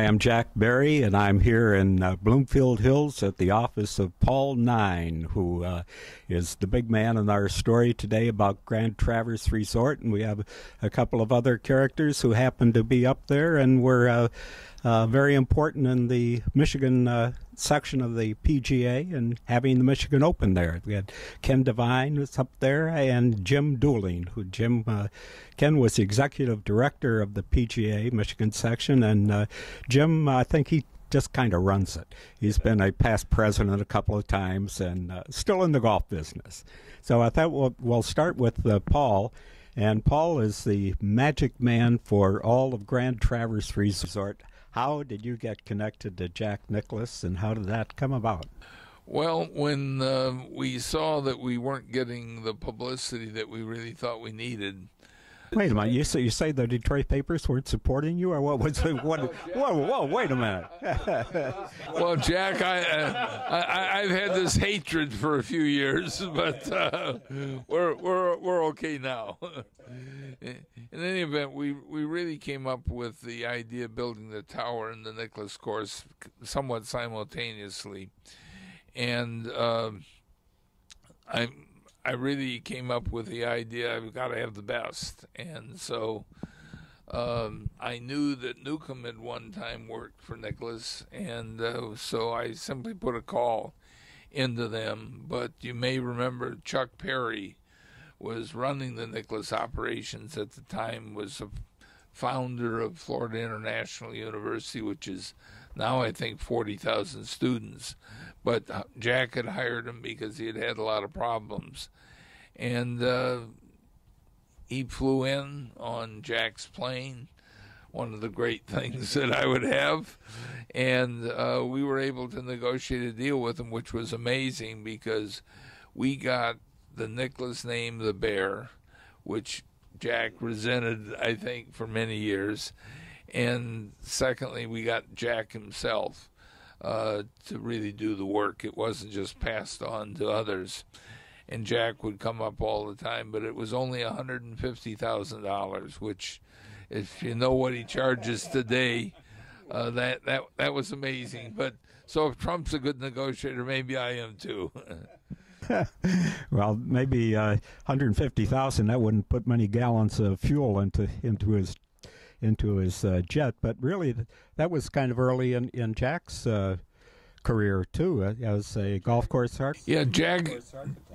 am Jack Berry, and I'm here in Bloomfield Hills at the office of Paul Nine, who is the big man in our story today about Grand Traverse Resort. And we have a couple of other characters who happen to be up there and were very important in the Michigan section of the PGA and having the Michigan Open there. We had Ken Devine was up there and Jim Dooling, Ken was the executive director of the PGA Michigan section, and Jim, I think he just kind of runs it. He's been a past president a couple of times and still in the golf business. So I thought we'll start with Paul. And Paul is the magic man for all of Grand Traverse Resort. How did you get connected to Jack Nicklaus, and how did that come about? Well, when we saw that we weren't getting the publicity that we really thought we needed. Wait a minute, you say the Detroit papers weren't supporting you, or what was it? Whoa, wait a minute. Well, Jack, I've had this hatred for a few years, but we're okay now. In any event, we really came up with the idea of building the tower and the Nicklaus course somewhat simultaneously, and I really came up with the idea I've got to have the best, and so I knew that Newcomb at one time worked for Nicklaus, and so I simply put a call into them. But you may remember Chuck Perry was running the Nicklaus operations at the time, was a founder of Florida International University, which is now I think 40,000 students. But Jack had hired him because he had had a lot of problems. And he flew in on Jack's plane, one of the great things that I would have. And we were able to negotiate a deal with him, which was amazing because we got the Nicklaus name, the Bear, which Jack resented, I think, for many years. And secondly, we got Jack himself to really do the work. It wasn't just passed on to others. And Jack would come up all the time, but it was only $150,000, which, if you know what he charges today, that was amazing. But so if Trump's a good negotiator, maybe I am too. Well, maybe 150,000. That wouldn't put many gallons of fuel into his jet. But really, that was kind of early in Jack's career too, as a golf course architect. Yeah,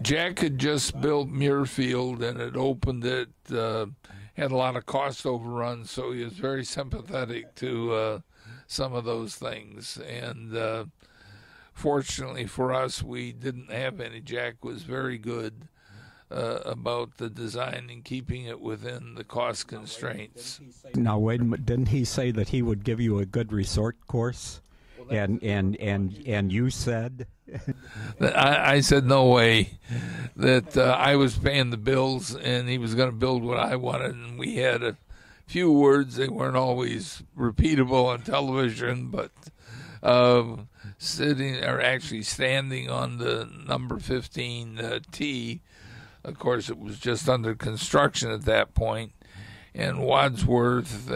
Jack had just built Muirfield and had opened it. Had a lot of cost overruns, so he was very sympathetic to some of those things. And fortunately for us, we didn't have any. Jack was very good about the design and keeping it within the cost constraints. Now, wait a minute. Didn't he say that he would give you a good resort course? And you said? I said no way, that I was paying the bills and he was going to build what I wanted. And we had a few words. They weren't always repeatable on television, but standing on the number 15 tee. Of course, it was just under construction at that point, and Wadsworth,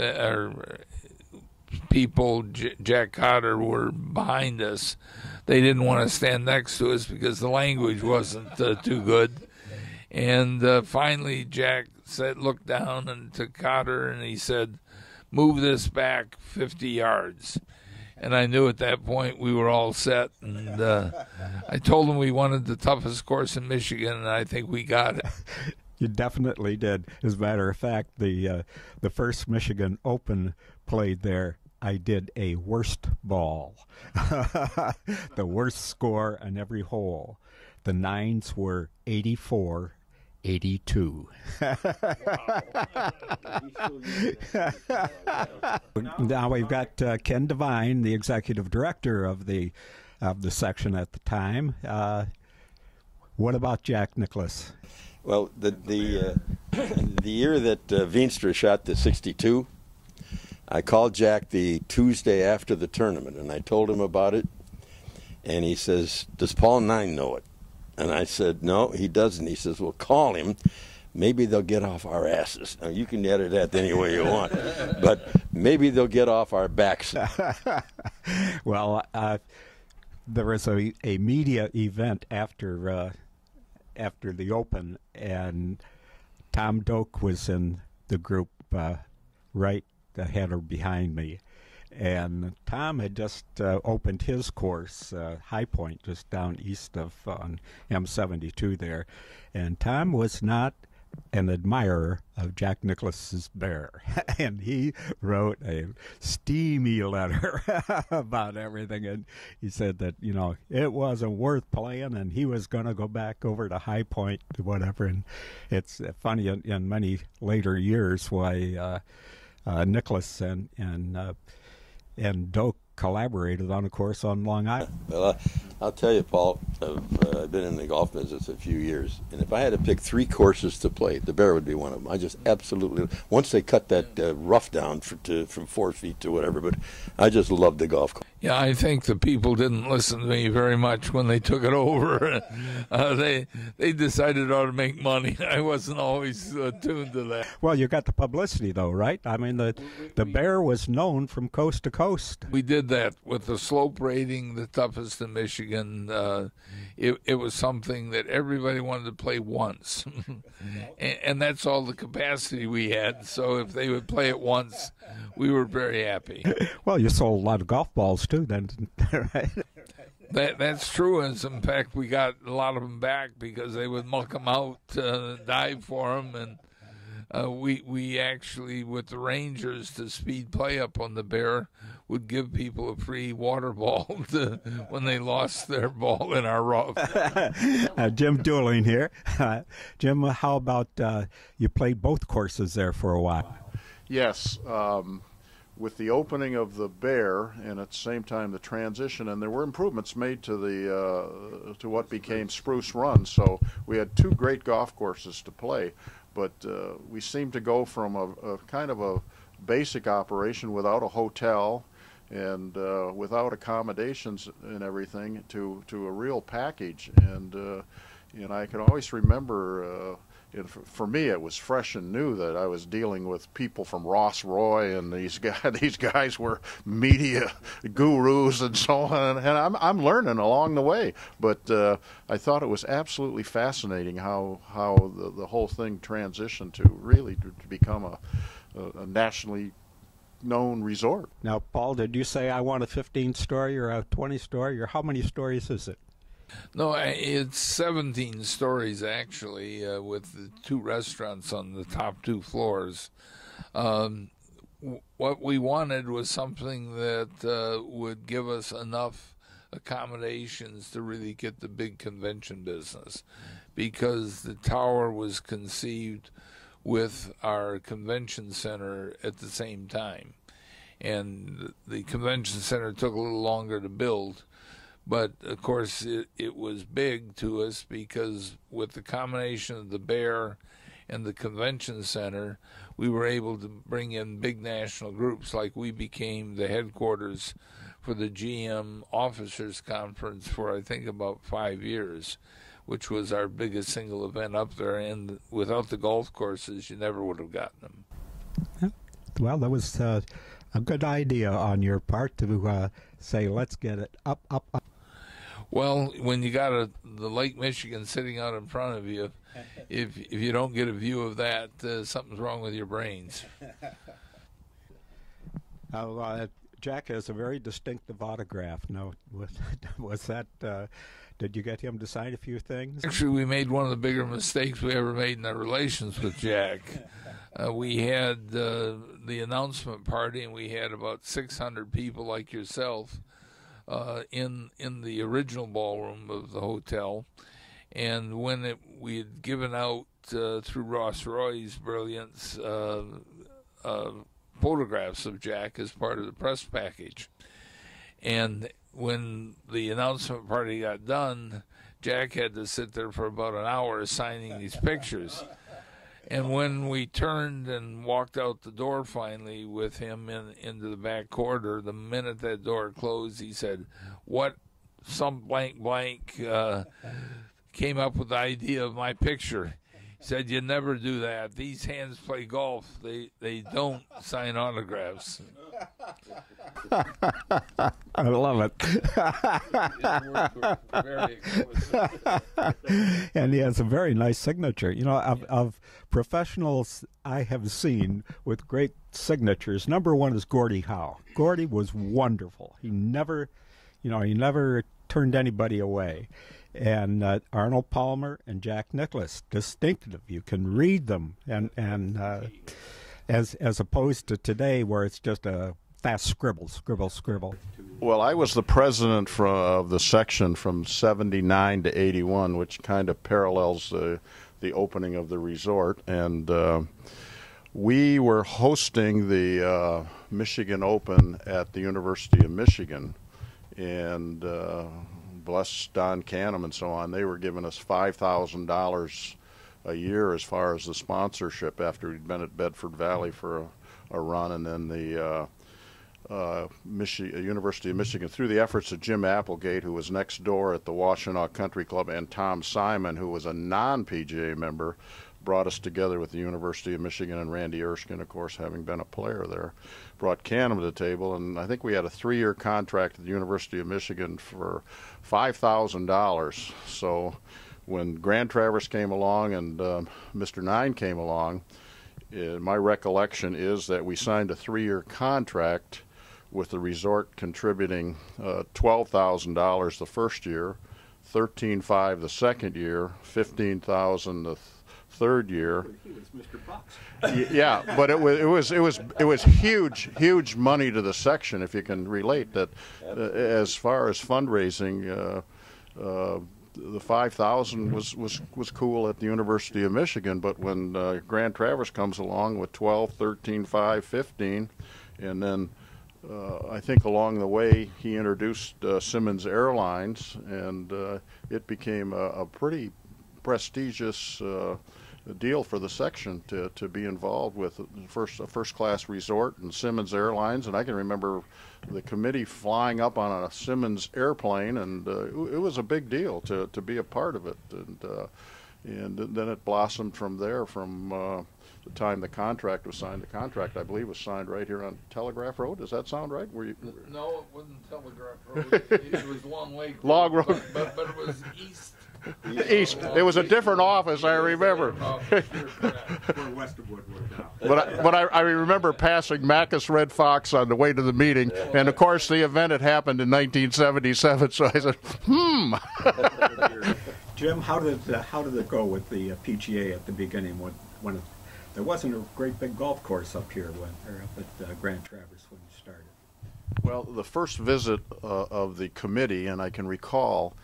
people, Jack Cotter, were behind us. They didn't want to stand next to us because the language wasn't too good. And finally, Jack looked down and to Cotter, and he said, "Move this back 50 yards." And I knew at that point we were all set. And I told him we wanted the toughest course in Michigan, and I think we got it. You definitely did. As a matter of fact, the first Michigan Open played there, I did a worst ball. The worst score on every hole. The nines were 84. 82. Now we've got Ken Devine, the executive director of the section at the time. What about Jack Nicklaus? Well, the year that Veenstra shot the 62, I called Jack the Tuesday after the tournament, and I told him about it. And he says, "Does Paul Nine know it?" And I said, "No, he doesn't." He says, "Well, call him. maybe they'll get off our asses. Now, you can edit that any way you want, but maybe they'll get off our backs. Well, there was a media event after the Open, and Tom Doak was in the group right ahead or behind me. And Tom had just opened his course, High Point, just down east of on M72 there. And Tom was not an admirer of Jack Nicklaus's bear. And he wrote a steamy letter about everything. And he said that, you know, it wasn't worth playing, and he was going to go back over to High Point or whatever. And it's funny in many later years why Nicklaus and Doak collaborated on a course on Long Island. Well, I'll tell you, Paul, I've been in the golf business a few years, and if I had to pick 3 courses to play, the Bear would be one of them. I just absolutely, once they cut that rough down from 4 feet to whatever, but I just loved the golf course. Yeah, I think the people didn't listen to me very much when they took it over. They decided how to make money. I wasn't always tuned to that. Well, you got the publicity, though, right? I mean, the Bear was known from coast to coast. We did that with the slope rating, the toughest in Michigan. It was something that everybody wanted to play once. and that's all the capacity we had. So if they would play it once, we were very happy. Well, you sold a lot of golf balls, too, then, right? That's true. And in fact, we got a lot of them back because they would muck them out, dive for them. And we actually, with the Rangers, to speed play up on the Bear, would give people a free water ball when they lost their ball in our rough. Jim Dooling here. Jim, how about you played both courses there for a while? Yes. With the opening of the Bear and at the same time the transition, and there were improvements made to the to what became Spruce Run. So we had 2 great golf courses to play, but we seemed to go from a kind of a basic operation without a hotel and without accommodations and everything to a real package. And I can always remember. For me, it was fresh and new that I was dealing with people from Ross Roy, and these guys were media gurus and so on. And I'm learning along the way. But I thought it was absolutely fascinating how the whole thing transitioned to really to become a nationally known resort. Now, Paul, did you say I want a 15-story or a 20-story, or how many stories is it? No, it's 17 stories, actually, with the 2 restaurants on the top 2 floors. What we wanted was something that would give us enough accommodations to really get the big convention business, because the tower was conceived with our convention center at the same time. And the convention center took a little longer to build. But, of course, it was big to us because with the combination of the Bear and the convention center, we were able to bring in big national groups. Like we became the headquarters for the GM Officers Conference for, I think, about 5 years, which was our biggest single event up there. And without the golf courses, you never would have gotten them. Well, that was a good idea on your part to say, let's get it up, up, up. Well, when you got the Lake Michigan sitting out in front of you, if you don't get a view of that, something's wrong with your brains. Jack has a very distinctive autograph. Now, was that? Did you get him to sign a few things? Actually, we made one of the bigger mistakes we ever made in our relations with Jack. We had the announcement party, and we had about 600 people like yourself. In the original ballroom of the hotel, and when we had given out through Ross Roy's brilliance photographs of Jack as part of the press package, and when the announcement party got done, Jack had to sit there for about an hour signing these pictures. And when we turned and walked out the door finally with him into the back corridor, the minute that door closed, he said, "What some blank came up with the idea of my picture?" said, "You never do that. These hands play golf. They don't sign autographs." I love it. His words were very explicit. And he has a very nice signature. You know, of professionals I have seen with great signatures, number one is Gordie Howe. Gordie was wonderful. He never turned anybody away. And Arnold Palmer and Jack Nicklaus, distinctive. You can read them, and as opposed to today where it's just a fast scribble. Well, I was the president of the section from 79 to 81, which kind of parallels the opening of the resort. And we were hosting the Michigan Open at the University of Michigan. And bless Don Canham and so on, they were giving us $5,000 a year as far as the sponsorship after we'd been at Bedford Valley for a run. And then the University of Michigan, through the efforts of Jim Applegate, who was next door at the Washtenaw Country Club, and Tom Simon, who was a non-PGA member, brought us together with the University of Michigan, and Randy Erskine, of course, having been a player there, brought Canham to the table. And I think we had a 3-year contract at the University of Michigan for $5,000. So when Grand Traverse came along and Mr. Nine came along, my recollection is that we signed a 3-year contract with the resort contributing $12,000 the first year, $13,500 the second year, $15,000 the third year. He was Mr. Bucks. Yeah, but it was huge money to the section, if you can relate that. As far as fundraising, the $5,000 was cool at the University of Michigan, but when Grand Traverse comes along with 12, 13, 5, 15, and then I think along the way he introduced Simmons Airlines, and it became a pretty prestigious deal for the section to be involved with a first-class resort and Simmons Airlines. And I can remember the committee flying up on a Simmons airplane, and it was a big deal to be a part of it. And then it blossomed from there. From the time the contract was signed, the contract, I believe, was signed right here on Telegraph Road. Does that sound right? No, it wasn't Telegraph Road. It was Long Lake Road. Long Road. But it was east. East. It was a different office, I remember. Where Westerwood was now. But I remember passing Macus Red Fox on the way to the meeting, and of course the event had happened in 1977. So I said, Jim, how did it go with the PGA at the beginning when there wasn't a great big golf course up here up at Grand Traverse when you started? Well, the first visit of the committee, and I can recall,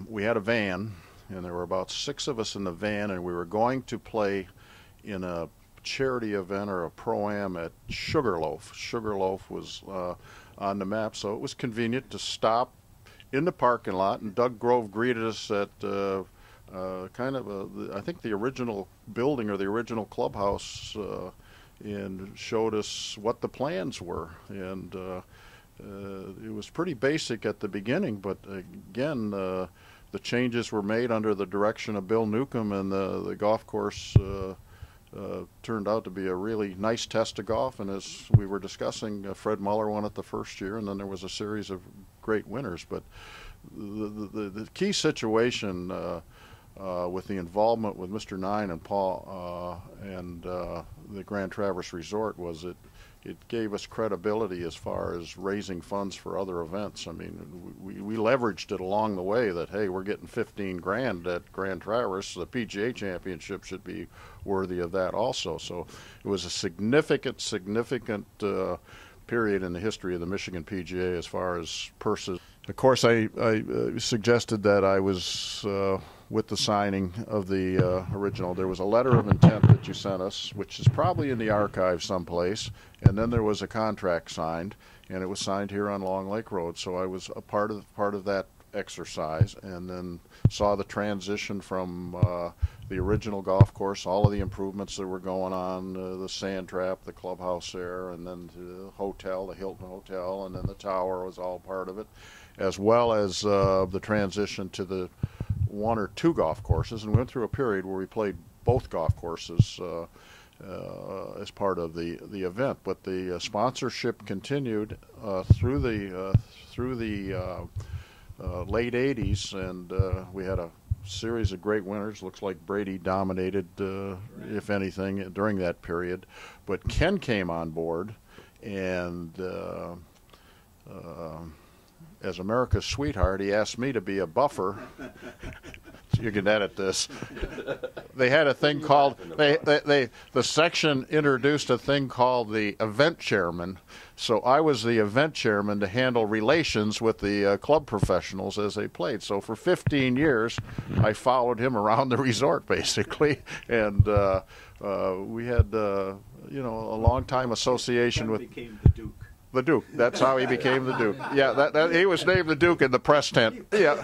we had a van, and there were about 6 of us in the van, and we were going to play in a charity event or a pro-am at Sugarloaf. Sugarloaf was on the map, so it was convenient to stop in the parking lot, and Doug Grove greeted us at I think the original building or the original clubhouse, and showed us what the plans were. And it was pretty basic at the beginning, but again, the changes were made under the direction of Bill Newcomb, and the golf course turned out to be a really nice test of golf. And as we were discussing, Fred Muller won it the first year, and then there was a series of great winners. But the key situation with the involvement with Mr. Nine and Paul and the Grand Traverse Resort was it gave us credibility as far as raising funds for other events. I mean, we leveraged it along the way that, hey, we're getting 15 grand at Grand Traverse. The PGA Championship should be worthy of that also. So it was a significant period in the history of the Michigan PGA as far as purses. Of course, I suggested that I was with the signing of the original. There was a letter of intent that you sent us, which is probably in the archive someplace, and then there was a contract signed, and it was signed here on Long Lake Road. So I was a part of that exercise, and then saw the transition from the original golf course, all of the improvements that were going on, the sand trap, the clubhouse there, and then the hotel, the Hilton Hotel, and then the tower was all part of it, as well as the transition to the 1 or 2 golf courses. And we went through a period where we played both golf courses as part of the event. But the sponsorship continued through the late 80s, and we had a series of great winners. Looks like Brady dominated, if anything, during that period. But Ken came on board, and as America's sweetheart, he asked me to be a buffer. You can edit this. They had a thing called, the section introduced a thing called the event chairman. So I was the event chairman to handle relations with the club professionals as they played. So for 15 years, I followed him around the resort, basically. And we had, a long-time association with... became the Duke. The Duke. That's how he became the Duke. Yeah, he was named the Duke in the press tent. Yeah,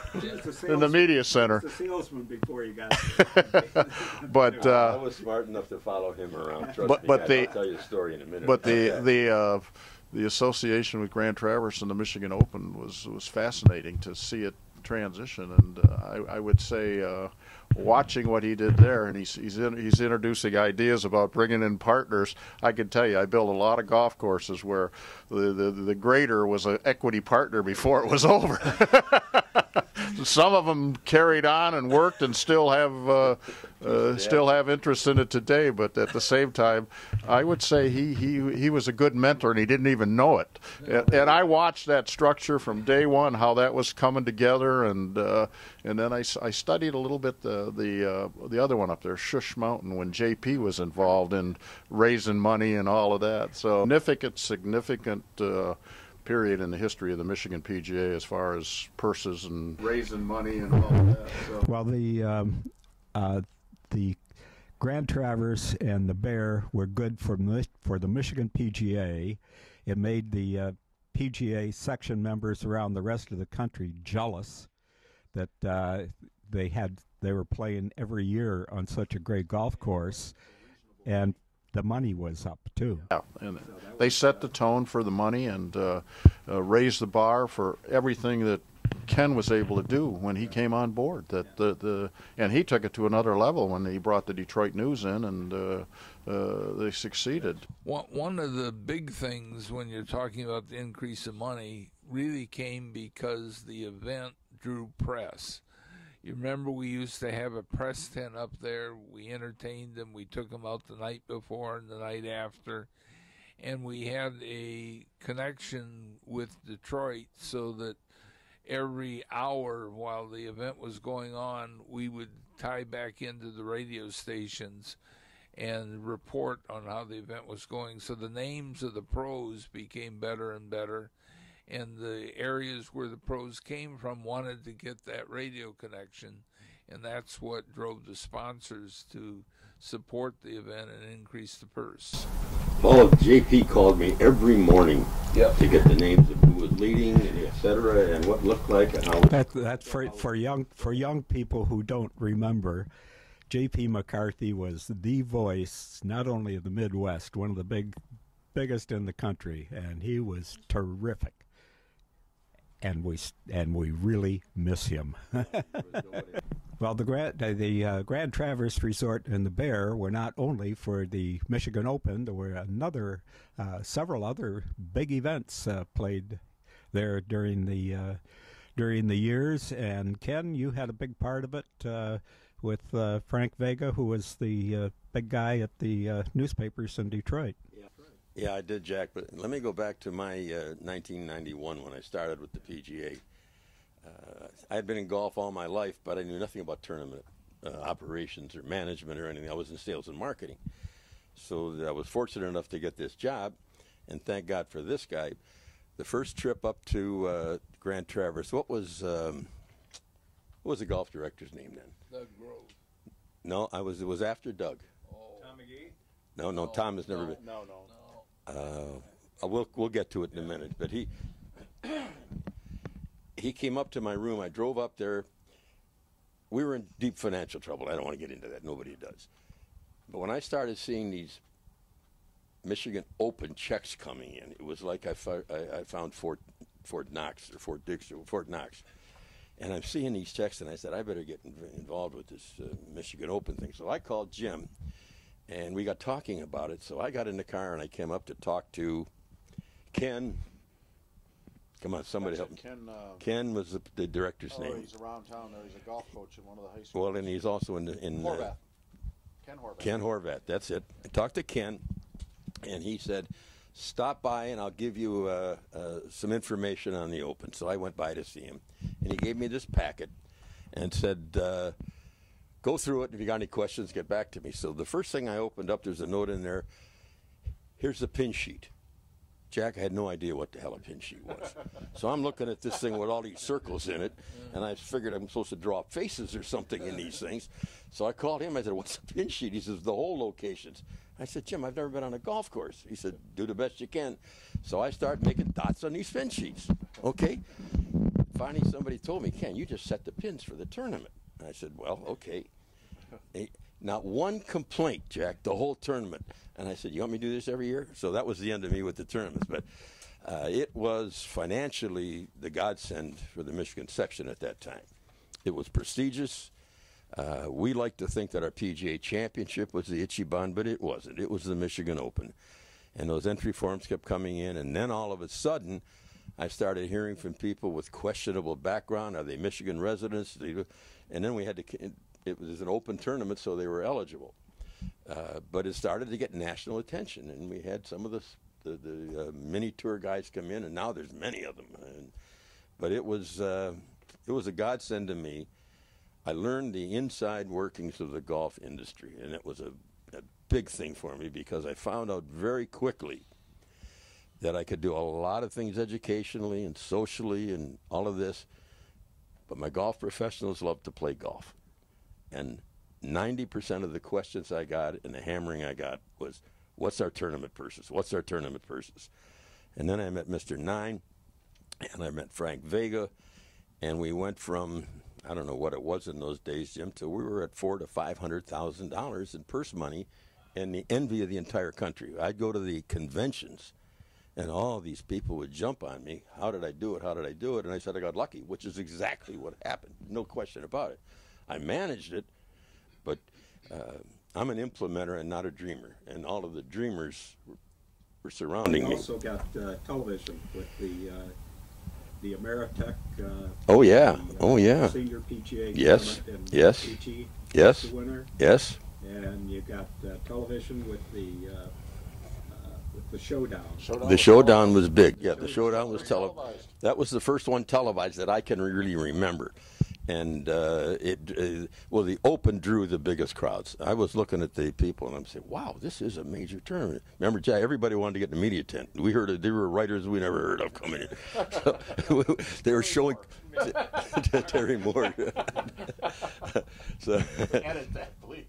in the media center. The salesman before you got there. But I was smart enough to follow him around. Trust me, I'll tell you a story in a minute. But the association with Grand Traverse and the Michigan Open was fascinating to see it transition, and I would say watching what he did there, and he's introducing ideas about bringing in partners. I can tell you, I built a lot of golf courses where the grader was an equity partner before it was over. Some of them carried on and worked and still have interest in it today. But at the same time, I would say he was a good mentor, and he didn't even know it. And I watched that structure from day one, how that was coming together, and then I studied a little bit the other one up there, Shush Mountain, when JP was involved in raising money and all of that. So significant period in the history of the Michigan PGA as far as purses and raising money and all of that. So. Well, the Grand Traverse and the Bear were good for the Michigan PGA. It made the PGA section members around the rest of the country jealous that they were playing every year on such a great golf course, and the money was up too. Yeah, and they set the tone for the money and raised the bar for everything that Ken was able to do when he came on board. And he took it to another level when he brought the Detroit News in, and they succeeded. One of the big things when you're talking about the increase of money really came because the event drew press. You remember we used to have a press tent up there. We entertained them. We took them out the night before and the night after. And we had a connection with Detroit so that every hour while the event was going on, we would tie back into the radio stations and report on how the event was going. So the names of the pros became better and better. And the areas where the pros came from wanted to get that radio connection, and that's what drove the sponsors to support the event and increase the purse. Paul, JP called me every morning to get the names of who was leading, et cetera, and what looked like and how. That's for young people who don't remember. J.P. McCarthy was the voice not only of the Midwest, one of the biggest in the country, and he was terrific. And we really miss him. Well, the Grand Traverse Resort and the Bear were not only for the Michigan Open. There were several other big events played there during the years. And Ken, you had a big part of it with Frank Vega, who was the big guy at the newspapers in Detroit. Yeah, I did, Jack, but let me go back to my 1991 when I started with the PGA. I had been in golf all my life, but I knew nothing about tournament operations or management or anything. I was in sales and marketing. So I was fortunate enough to get this job, and thank God for this guy. The first trip up to Grand Traverse, what was the golf director's name then? Doug Grove. No, it was after Doug. Oh. Tom McGee? No, Tom has never been. No. We'll get to it in a minute, but he came up to my room. I drove up there. We were in deep financial trouble. I don't want to get into that. Nobody does. But when I started seeing these Michigan Open checks coming in, it was like I found Fort Knox or Fort Dix or Fort Knox. And I'm seeing these checks, and I said, I better get involved with this Michigan Open thing. So I called Jim, and we got talking about it. So I got in the car, and I came up to talk to Ken. Come on, somebody help me. Ken was the director's name. He's around town there. He's a golf coach in one of the high schools. Well, and he's also in Horvath. Ken Horvath. Ken Horvath, that's it. I talked to Ken, and he said, stop by and I'll give you some information on the Open. So I went by to see him, and he gave me this packet and said, go through it. If you got any questions, get back to me. So the first thing I opened up, there's a note in there. Here's the pin sheet. Jack, I had no idea what the hell a pin sheet was. So I'm looking at this thing with all these circles in it, and I figured I'm supposed to draw faces or something in these things. So I called him. I said, what's a pin sheet? He says, the hole locations. I said, Jim, I've never been on a golf course. He said, do the best you can. So I started making dots on these pin sheets. Okay. Finally, somebody told me, Ken, you just set the pins for the tournament. And I said, well, okay. Not one complaint, Jack, the whole tournament. And I said, you want me to do this every year? So that was the end of me with the tournaments. But it was financially the godsend for the Michigan section at that time. It was prestigious. We like to think that our PGA championship was the Ichiban, but it wasn't. It was the Michigan Open. And those entry forms kept coming in. And then all of a sudden, I started hearing from people with questionable background. Are they Michigan residents? And then we had to... It was an open tournament, so they were eligible. But it started to get national attention, and we had some of the mini tour guys come in, and now there's many of them. But it was a godsend to me. I learned the inside workings of the golf industry, and it was a big thing for me because I found out very quickly that I could do a lot of things educationally and socially and all of this, but my golf professionals love to play golf. And 90% of the questions I got and the hammering I got was, what's our tournament purses? What's our tournament purses? And then I met Mr. Nine, and I met Frank Vega, and we went from, I don't know what it was in those days, Jim, to we were at $400,000 to $500,000 in purse money and the envy of the entire country. I'd go to the conventions, and all these people would jump on me. How did I do it? How did I do it? And I said I got lucky, which is exactly what happened. No question about it. I managed it, but I'm an implementer and not a dreamer, and all of the dreamers were surrounding me. You also got television with the Ameritech. Oh yeah, Senior PGA. Yes, and yes, PT yes, the winner. Yes. And you got television with the showdown. The showdown was big. Yeah, the showdown was televised. That was the first one televised that I can really remember. And the Open drew the biggest crowds. I was looking at the people, and I'm saying, wow, this is a major tournament. Remember, Jack, everybody wanted to get in the media tent. We heard there were writers we never heard of coming in. So, they were showing Terry Moore. So, edit that, please.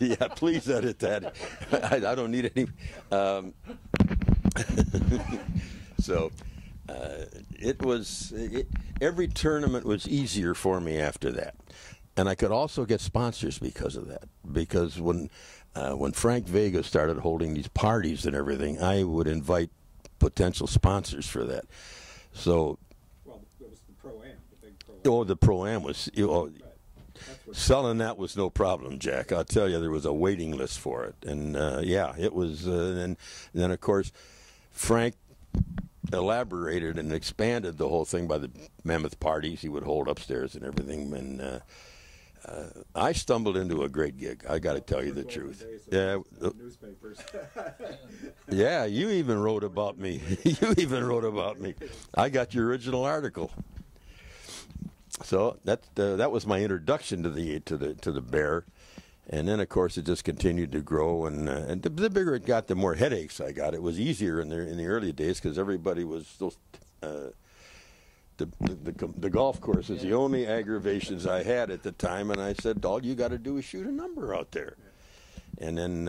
Yeah, please edit that. I don't need any. So... every tournament was easier for me after that, and I could also get sponsors because of that. Because when Frank Vega started holding these parties and everything, I would invite potential sponsors for that. So, well, it was the Pro-Am, the big Pro-Am. Oh, the Pro-Am was selling that was no problem, Jack. I'll tell you, there was a waiting list for it, and it was. And then of course, Frank elaborated and expanded the whole thing by the mammoth parties he would hold upstairs and everything. And I stumbled into a great gig. I got to tell you the truth. Yeah, newspapers. Yeah, you even wrote about me. I got your original article. So that was my introduction to the bear. And then, of course, it just continued to grow, and the bigger it got, the more headaches I got. It was easier in the early days because everybody was still the golf course is the only aggravations I had at the time, and I said, all you got to do is shoot a number out there. And then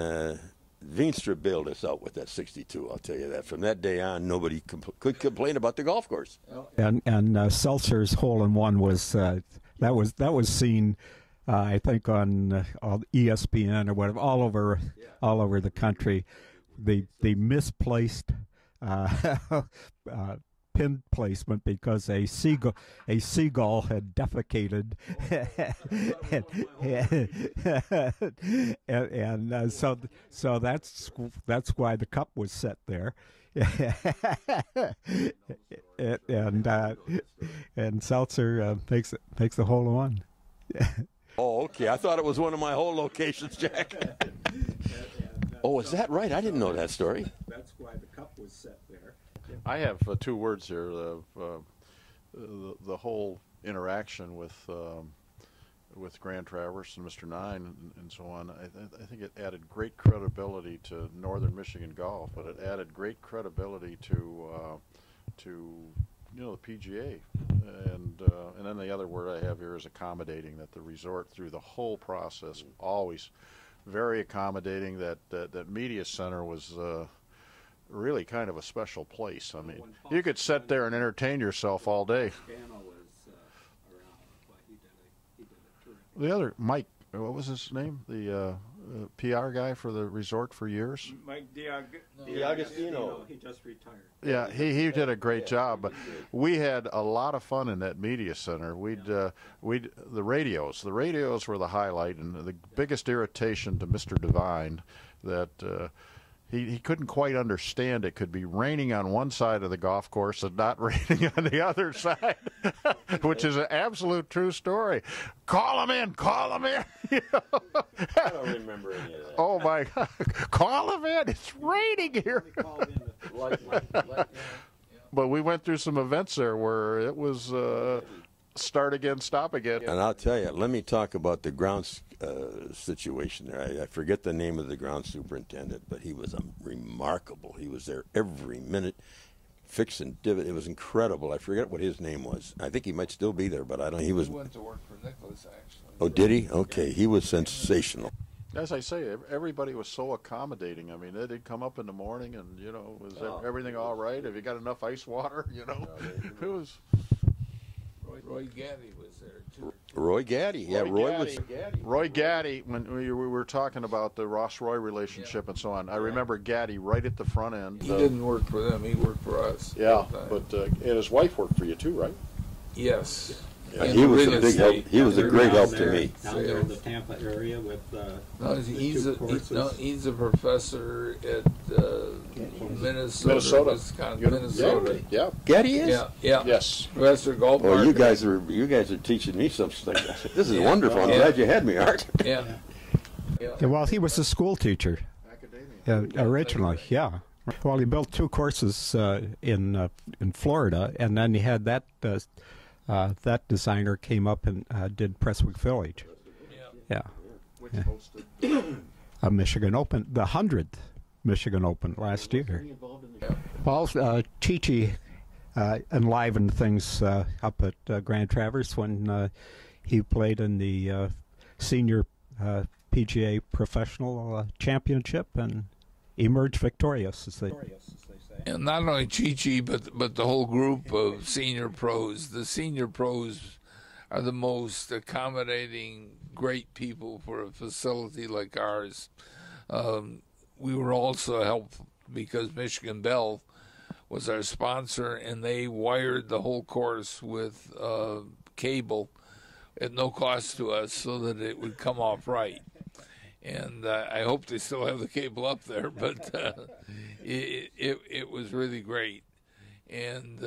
Veenstra bailed us out with that 62. I'll tell you that. From that day on, nobody could complain about the golf course. And Seltzer's hole-in-one was that was seen. I think on ESPN or whatever, all over the country, the misplaced pin placement because a seagull had defecated, and so that's why the cup was set there. and Seltzer makes the hole in one. Oh, okay. I thought it was one of my whole locations, Jack. Oh, is that right? I didn't know that story. That's why the cup was set there. I have two words here. The whole interaction with Grand Traverse and Mr. Nine and so on. I think it added great credibility to Northern Michigan golf, but it added great credibility to the PGA. And then the other word I have here is accommodating. That the resort through the whole process always very accommodating. That media center was really kind of a special place. I mean, you could sit there and entertain yourself all day. The other Mike, what was his name? The PR guy for the resort for years. Mike D'Agostino. He just retired. Yeah, he did a great job. But we had a lot of fun in that media center. The radios were the highlight, and the biggest irritation to Mr. Devine that. He couldn't quite understand it could be raining on one side of the golf course and not raining on the other side, which is an absolute true story. Call him in. You know? I don't remember any of that. Oh, my God. Call him in. It's raining here. But we went through some events there where it was start again, stop again. And I'll tell you, let me talk about the grounds situation there. I forget the name of the ground superintendent, but he was remarkable. He was there every minute, fixing divot. It was incredible. I forget what his name was. I think he might still be there, but I don't. He went to work for Nicklaus, actually. Oh, did he? Okay, he was sensational. As I say, everybody was so accommodating. I mean, they'd come up in the morning and, was everything all right? Have you got enough ice water? It was... Roy Gaddy was there too. Roy Gaddy, yeah, Roy Gaddy. When we were talking about the Ross Roy relationship and so on, I remember Gaddy right at the front end. He didn't work for them; he worked for us. Yeah, but and his wife worked for you too, right? Yes. Yeah, he was a big help. He was a great help to me. Down there in the Tampa area with he's a professor at Minnesota. Minnesota. Yeah. Gaddy is? Yeah. Yes. Professor Goldmark. Oh, you guys are teaching me something. This is wonderful. I'm glad you had me, Art. Yeah. Well, he was a school teacher. Academia. Originally, yeah. Well, he built 2 courses in Florida, and then he had that designer came up and did Prestwick Village. Yeah. Which hosted a Michigan Open, the 100th Michigan Open last year. Well, Chi-Chi enlivened things up at Grand Traverse when he played in the senior PGA Professional Championship and emerged victorious, as they say. And not only Chi-Chi, but the whole group of senior pros. The senior pros are the most accommodating, great people for a facility like ours. We were also helped because Michigan Bell was our sponsor, and they wired the whole course with cable at no cost to us so that it would come off right. And I hope they still have the cable up there, but it was really great. And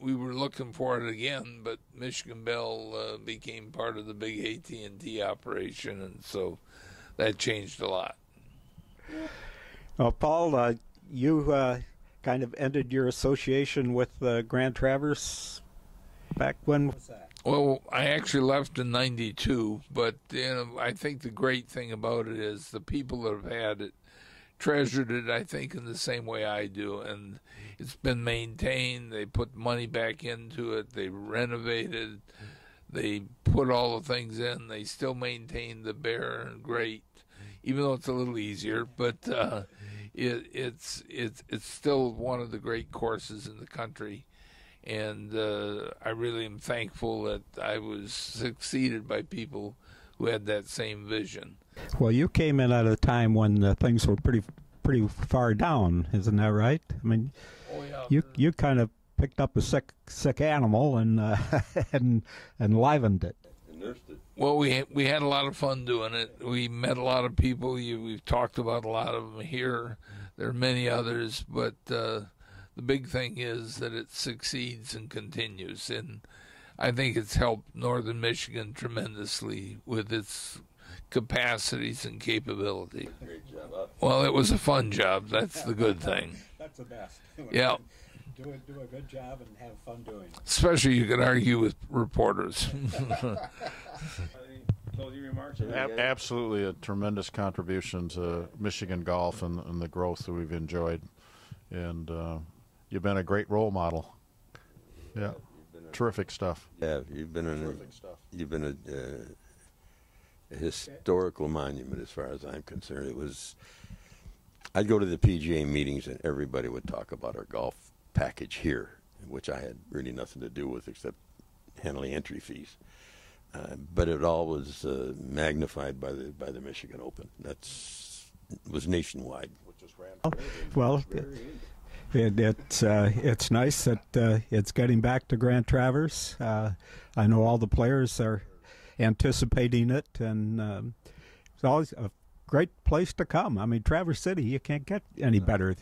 we were looking for it again, but Michigan Bell became part of the big AT&T operation, and so that changed a lot. Well, Paul, you kind of ended your association with Grand Traverse back when was that? Well, I actually left in '92, but I think the great thing about it is the people that have had it treasured it, I think, in the same way I do, and it's been maintained. They put money back into it. They renovated. They put all the things in. They still maintain the bare great, even though it's a little easier. But it's still one of the great courses in the country. And I really am thankful that I was succeeded by people who had that same vision. Well, you came in at a time when things were pretty far down, isn't that right? I mean, you kind of picked up a sick animal and and enlivened it. And nursed it. Well, we had a lot of fun doing it. We met a lot of people. We've talked about a lot of them here. There are many others, but the big thing is that it succeeds and continues. And I think it's helped Northern Michigan tremendously with its capacities and capability. Great job. Huh? Well, it was a fun job. That's the good thing. That's the best. Yeah. Do a good job and have fun doing it. Especially you can argue with reporters. Closing remarks? Absolutely a tremendous contribution to Michigan golf and the growth that we've enjoyed. And you've been a great role model. Yeah, terrific stuff. Yeah, you've been a historical monument as far as I'm concerned. I'd go to the PGA meetings and everybody would talk about our golf package here, which I had really nothing to do with except handling entry fees. But it all was magnified by the Michigan Open. It was nationwide. Well, it's nice that it's getting back to Grand Traverse. I know all the players are anticipating it, and it's always a great place to come. I mean, Traverse City, you can't get any better.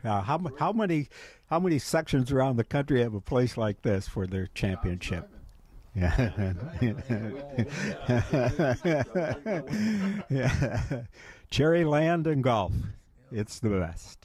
How many sections around the country have a place like this for their championship? Yeah. Yeah. Cherry land and golf. It's the best.